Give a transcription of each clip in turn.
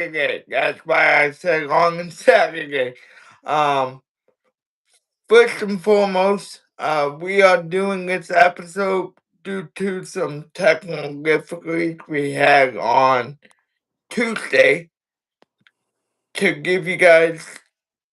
Saturday. That's why I said on Saturday. Um, First and foremost, we are doing this episode due to some technical difficulties we had on Tuesday to give you guys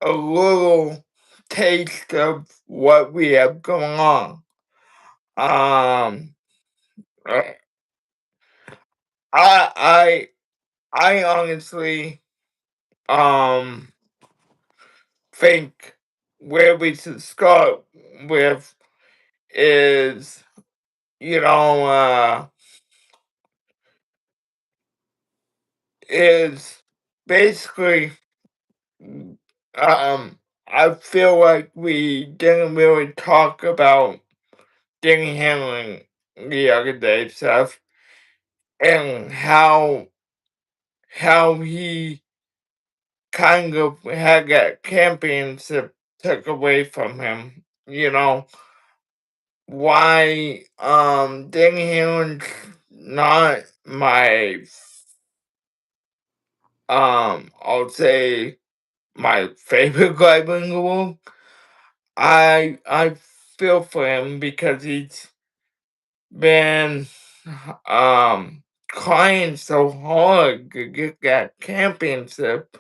a little taste of what we have going on. Um, uh, I I I honestly um think where we should start with is you know is basically I feel like we didn't really talk about Danny Hamlin the other day, Seth, and how he kind of had that championship took away from him. You know, why Danny Hamlin's not my I'll say my favorite driver in the world. I feel for him because he's been trying so hard to get that championship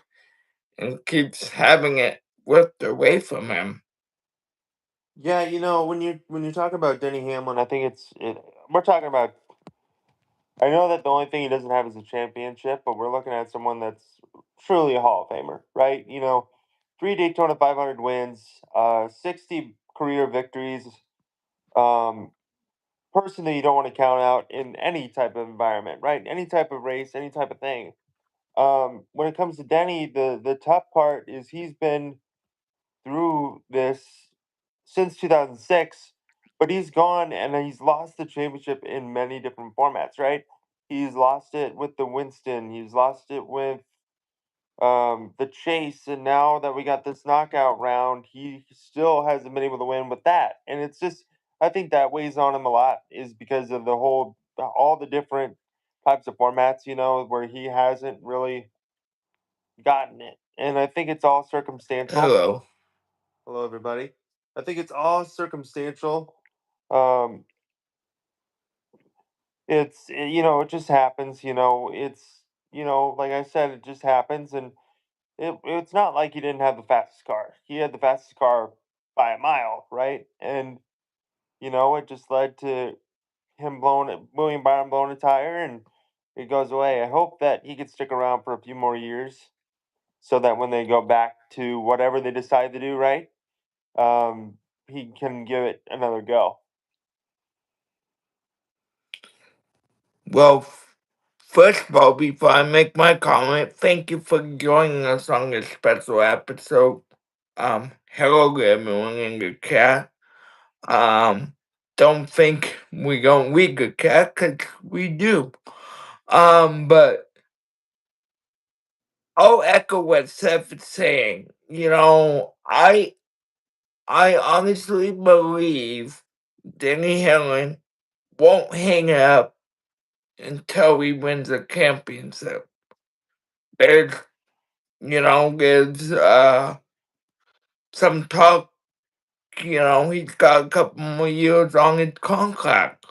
and keeps having it ripped away from him. Yeah, when you talk about Denny Hamlin, I think we're talking about. I know that the only thing he doesn't have is a championship, but we're looking at someone that's truly a Hall of Famer, right? 3 Daytona 500 wins, 60 career victories. Um, Person that you don't want to count out in any type of environment, right? Any type of race, any type of thing. When it comes to Denny, the tough part is he's been through this since 2006, but he's gone and he's lost the championship in many different formats, right? He's lost it with the Winston, he's lost it with the Chase, and now that we got this knockout round, he still hasn't been able to win with that. And it's just, I think that weighs on him a lot, is because of all the different types of formats, where he hasn't really gotten it. And I think it's all circumstantial. Hello. Hello, everybody. I think it's all circumstantial. Um, it just happens. Like I said, it just happens, and it's not like he didn't have the fastest car. He had the fastest car by a mile, right? And it just led to William Byron blowing a tire, and it goes away. I hope that he could stick around for a few more years, so that when they go back to whatever they decide to do, right, um, he can give it another go. Well, first of all, before I make my comment, thank you for joining us on this special episode. Hello to everyone in the chat. Um, don't think we don't read the chat, 'cause we do. But I'll echo what Seth is saying. I honestly believe Denny Helen won't hang up until he wins a championship. There's there's some talk, he's got a couple more years on his contract.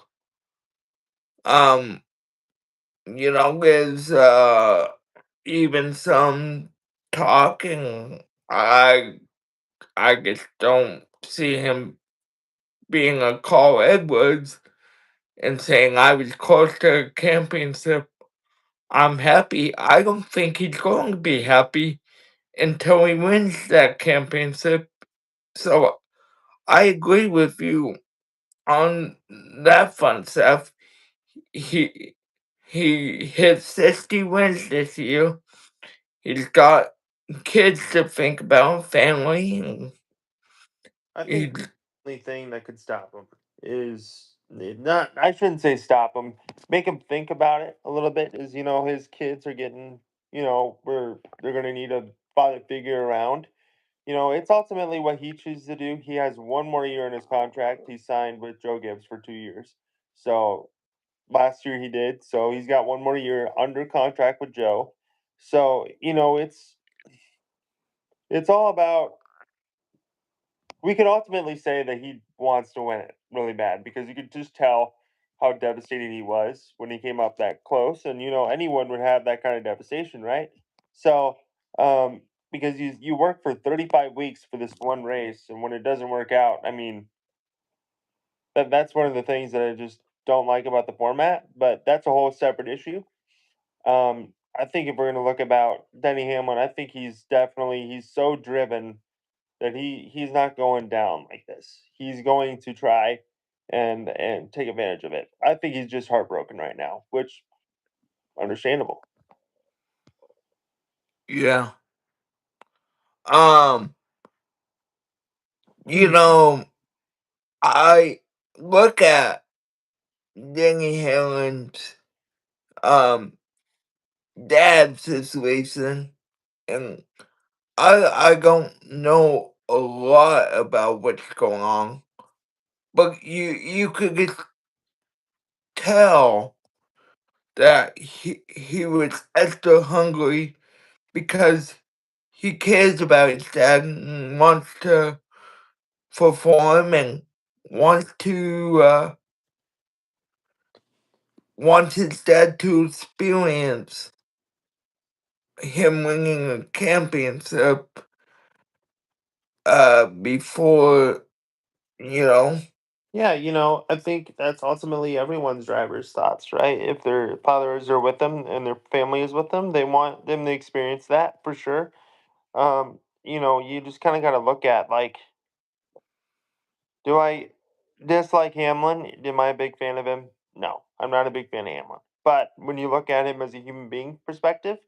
Um, there's even some talk, and I just don't see him being a Carl Edwards and saying I was close to a championship. I'm happy. I don't think he's going to be happy until he wins that championship. So I agree with you on that front, Seth. He he hit 60 wins this year. He's got kids to think about, family, and I think he's the only thing that could stop him is not. I shouldn't say stop him. Make him think about it a little bit. Is his kids are getting where they're going to need a father figure around. It's ultimately what he chooses to do. He has one more year in his contract. He signed with Joe Gibbs for 2 years. So last year he did. So he's got one more year under contract with Joe. So it's all about. We could ultimately say that he wants to win it really bad because you could just tell how devastated he was when he came up that close, and anyone would have that kind of devastation, right? So, um, because you work for 35 weeks for this one race, and when it doesn't work out, I mean that's one of the things that I just don't like about the format. But that's a whole separate issue. I think if we're going to look about Denny Hamlin, I think he's so driven that he's not going down like this. He's going to try and take advantage of it. I think he's just heartbroken right now, which understandable. Yeah. Um, you know, I look at Danny Hamlin's um dad situation, and I don't know a lot about what's going on, but you could just tell that he was extra hungry because he cares about his dad and wants to perform and wants to wants his dad to experience him winning a championship before, you know. Yeah, I think that's ultimately everyone's driver's thoughts, right? If their fathers are with them and their family is with them, they want them to experience that for sure. You just kind of got to look at like, do I dislike Hamlin? Am I a big fan of him? No, I'm not a big fan of Hamlin. But when you look at him as a human being perspective,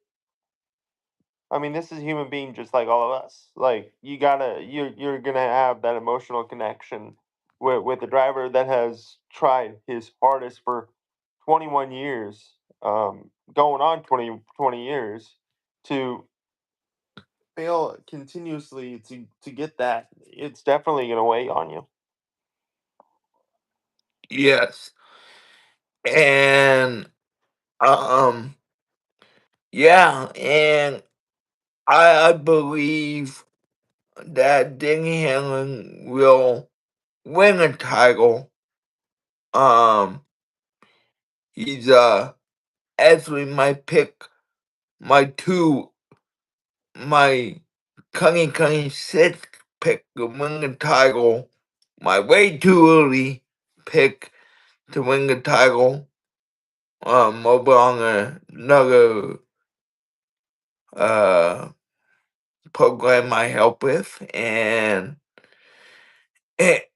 I mean, this is a human being just like all of us. Like you're gonna have that emotional connection with a driver that has tried his hardest for 21 years, going on 20 years to fail continuously to get that. It's definitely gonna weigh on you. Yes. And um yeah, and I believe that Denny Hamlin will win a title. Um he's actually my pick, my two my 2026 pick to win the title, my way too early pick to win the title, over on another uh program I help with, it,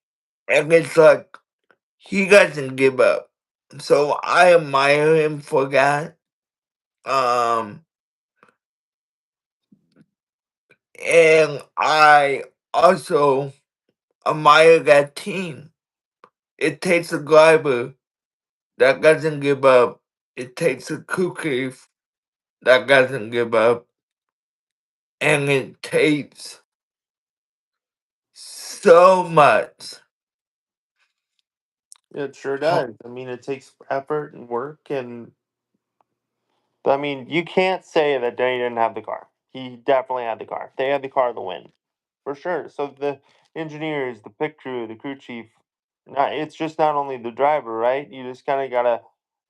and it's like he doesn't give up. So I admire him for that. Um, and I also admire that team. It takes a driver that doesn't give up. It takes a cookie that doesn't give up, and it takes so much. It sure Ho- does. I mean, it takes effort and work, and I mean, you can't say that Danny didn't have the car. He definitely had the car. They had the car to win, for sure. So the engineers, the pit crew, the crew chief, it's just not only the driver, right? You just kind of gotta,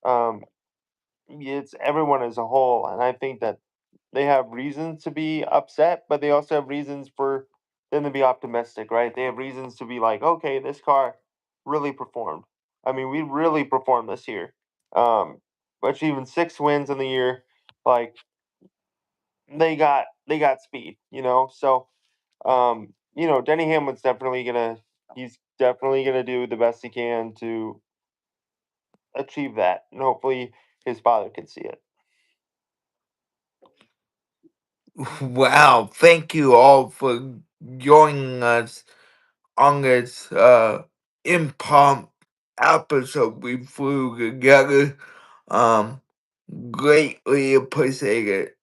um, it's everyone as a whole, and I think that they have reasons to be upset, but they also have reasons for them to be optimistic, right? They have reasons to be like, okay, this car really performed. I mean, we really performed this year. Um, Achieving 6 wins in the year, like they got speed, So, Denny Hamlin's he's definitely gonna do the best he can to achieve that, and hopefully his father can see it. Wow, thank you all for joining us on this impromptu episode we flew together. Um, greatly appreciate it.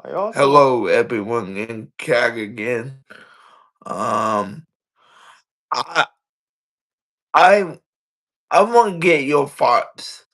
I also want. Hello everyone in chat again. Um, I I I want to get your thoughts.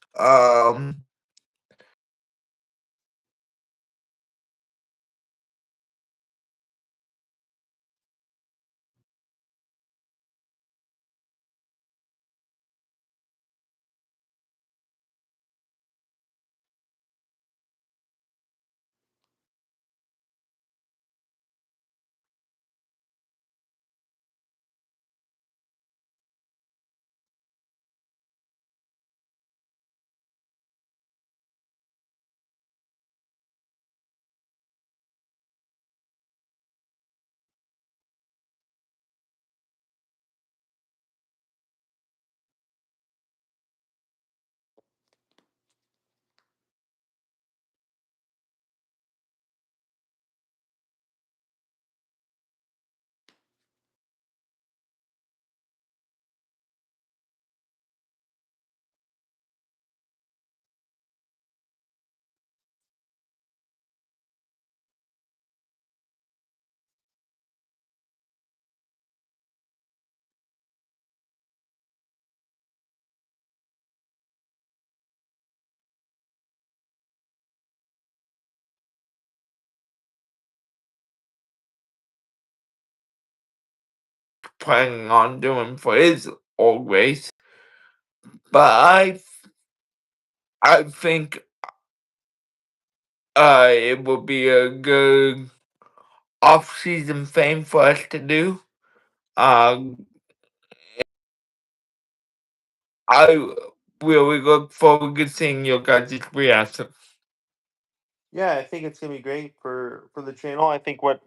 planning on doing for his old race. But I think it would be a good off-season thing for us to do. I really look forward to seeing your guys' reaction. Yeah, I think it's gonna be great for the channel. I think what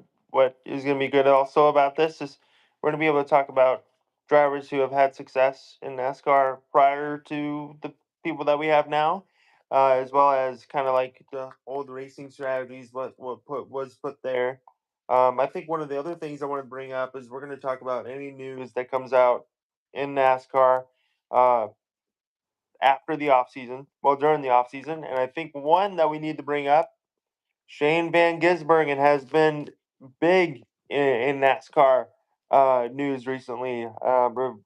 is gonna be good also about this is we're gonna be able to talk about drivers who have had success in NASCAR prior to the people that we have now, as well as kind of like the old racing strategies, was put there. I think one of the other things I want to bring up is we're going to talk about any news that comes out in NASCAR uh, after the off season, well during the off season, and I think one that we need to bring up, Shane Van Gisbergen has been big in NASCAR news recently,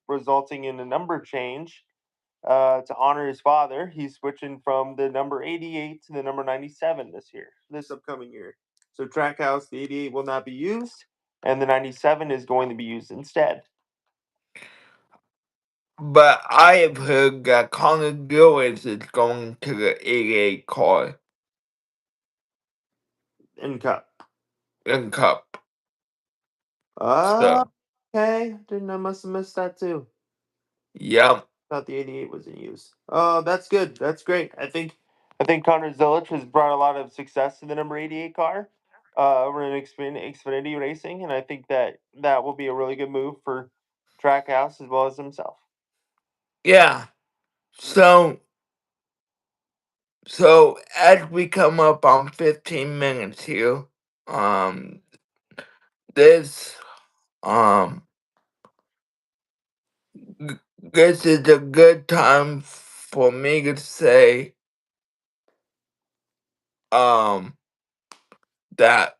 resulting in a number change to honor his father. He's switching from the number 88 to the number 97 this upcoming year. So Trackhouse, the 88 will not be used, and the 97 is going to be used instead. But I have heard that Connor Lewis is going to the 88 car In Cup. in Cup. Oh, So, okay. Didn't I must have missed that too. yep. Thought the 88 was in use. Oh, that's good. That's great. I think Connor Zilic has brought a lot of success to the number 88 car over in Xfinity Racing, and I think that will be a really good move for Trackhouse as well as himself. Yeah. So, as we come up on 15 minutes here, um, this, um, this is a good time for me to say, um, that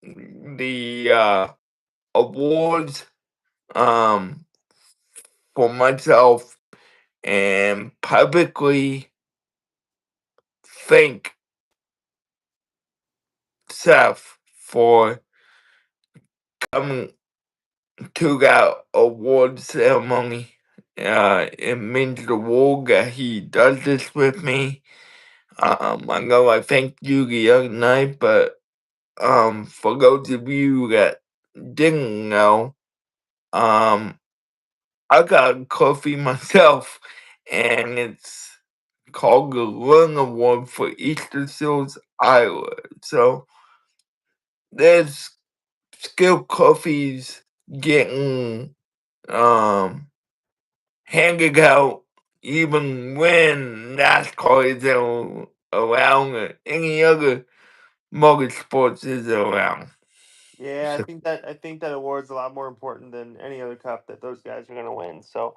the, awards, um, for myself and publicly thank Seth for coming to that award ceremony. It means the world that he does this with me. I know I thanked you the other night, but for those of you that didn't know, um, I got a coffee myself, and it's called the Learn Award for Easter Seals, Iowa. So there's skill coffees getting um handed out even when NASCAR is around or any other motorsports is around. Yeah, I So, think that award's a lot more important than any other cup that those guys are going to win. So,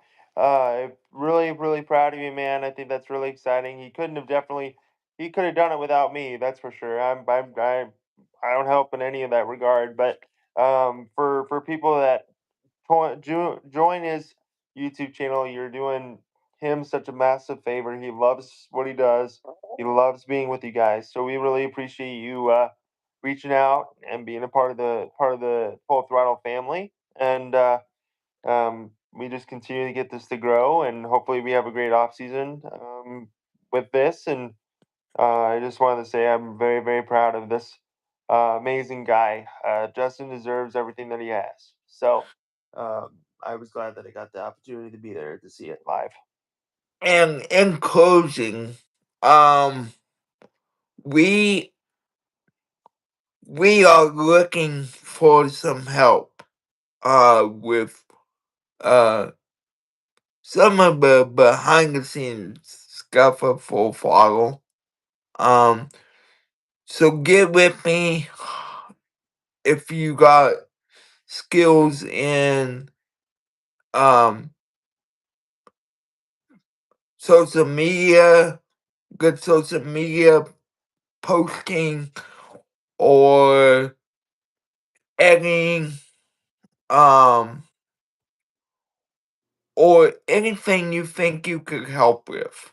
really, really proud of you, man. I think that's really exciting. He could have done it without me. That's for sure. I don't help in any of that regard. But for people that join his YouTube channel, you're doing him such a massive favor. He loves what he does. He loves being with you guys. So we really appreciate you reaching out and being a part of the Full Throttle family. And we just continue to get this to grow, and hopefully we have a great off season with this. And I just wanted to say I'm very, very proud of this amazing guy. Justin deserves everything that he has. So I was glad that I got the opportunity to be there to see it live. and in closing, um, we we are looking for some help with uh some of the behind the scenes stuff of Full Throttle. Um, so get with me if you got skills in um social media, good social media posting or editing, um, or anything you think you could help with.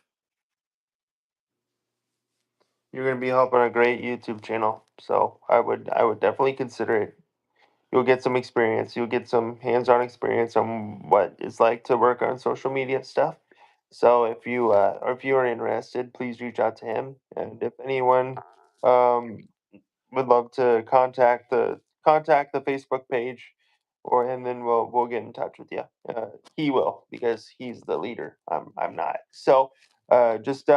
You're going to be helping a great YouTube channel, so I would definitely consider it. you'll get some experience. You'll get some hands-on experience on what it's like to work on social media stuff. So if you or if you are interested, please reach out to him. And if anyone um, would love to contact the Facebook page, or and then we'll get in touch with you. He will, because he's the leader. I'm not. So just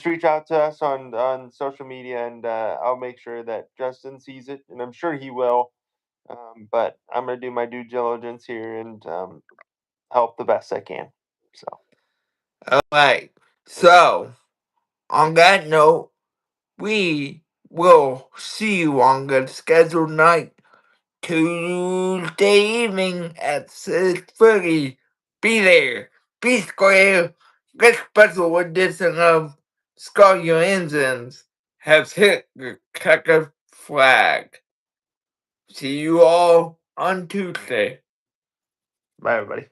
reach out to us on social media, and I'll make sure that Justin sees it, and I'm sure he will. But I'm gonna do my due diligence here and help the best I can. So Alright, so on that note, we will see you on the scheduled night, Tuesday evening at 6:30. Be there, be square. This special edition of Scar Your Engines has hit the checkered flag. See you all on Tuesday. bye, everybody.